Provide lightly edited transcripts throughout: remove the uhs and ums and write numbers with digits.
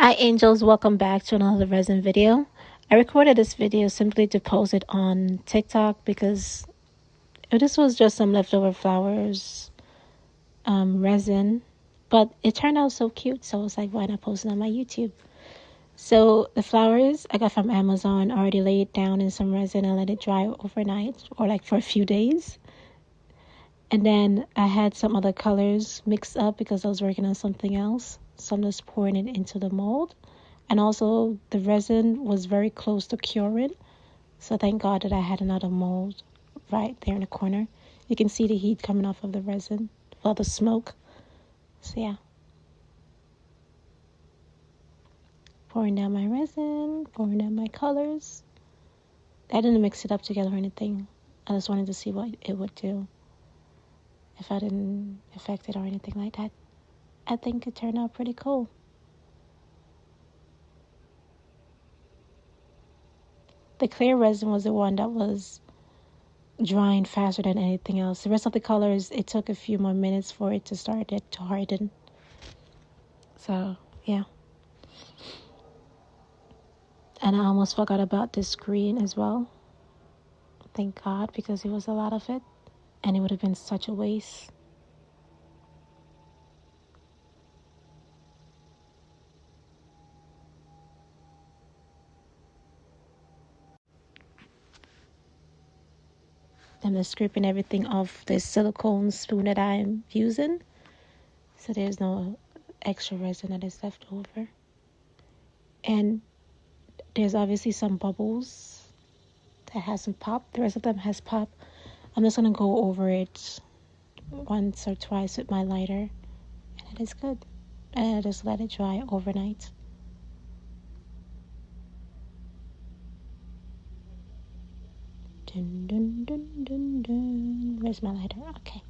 Hi angels, welcome back to another resin video. I recorded this video simply to post it on TikTok because this was just some leftover flowers resin, but it turned out so cute, so I was like, why not post it on my YouTube? So the flowers I got from Amazon, already laid down in some resin and let it dry overnight or like for a few days. And then I had some other colors mixed up because I was working on something else. So I'm just pouring it into the mold. And also the resin was very close to curing. So thank God that I had another mold right there in the corner. You can see the heat coming off of the resin. Well, the smoke. So yeah. Pouring down my resin. Pouring down my colors. I didn't mix it up together or anything. I just wanted to see what it would do if I didn't affect it or anything like that. I think it turned out pretty cool. The clear resin was the one that was drying faster than anything else. The rest of the colors, it took a few more minutes for it to start to harden. So, yeah. And I almost forgot about this green as well. Thank God, because it was a lot of it. And it would have been such a waste. I'm just scraping everything off this silicone spoon that I'm using. So there's no extra resin that is left over. And there's obviously some bubbles that hasn't popped. The rest of them has popped. I'm just going to go over it once or twice with my lighter. And it is good. And I just let it dry overnight. Dun, dun, dun, dun, dun. Where's my lighter? Okay.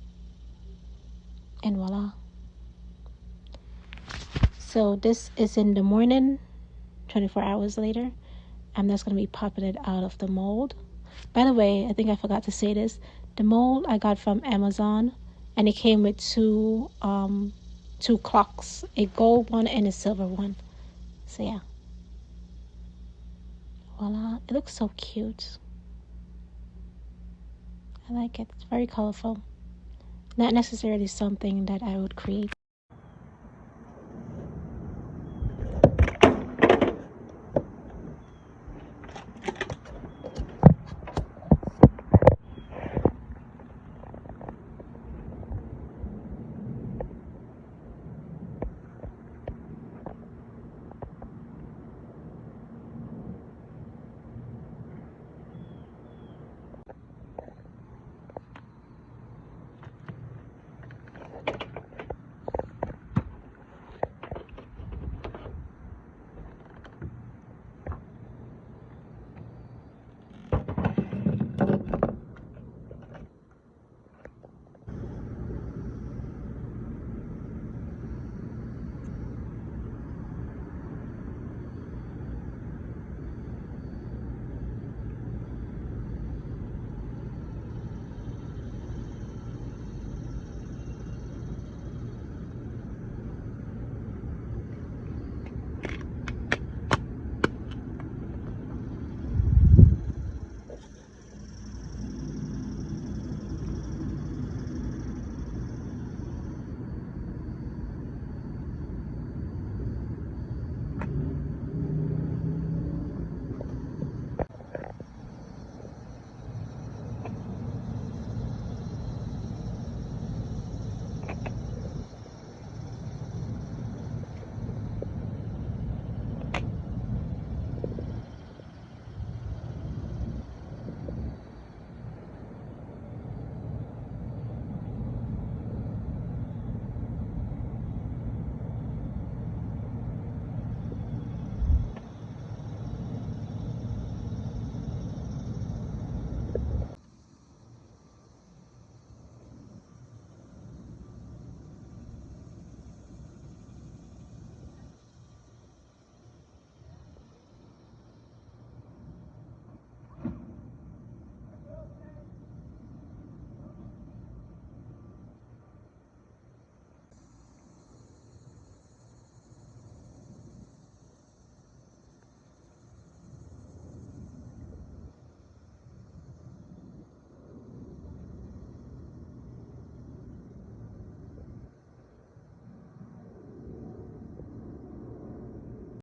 And voila. So this is in the morning, 24 hours later. I'm just going to be popping it out of the mold. By the way, I think I forgot to say this. The mold I got from Amazon, and it came with two clocks, a gold one and a silver one. So yeah. Voila. It looks so cute. I like it. It's very colorful. Not necessarily something that I would create.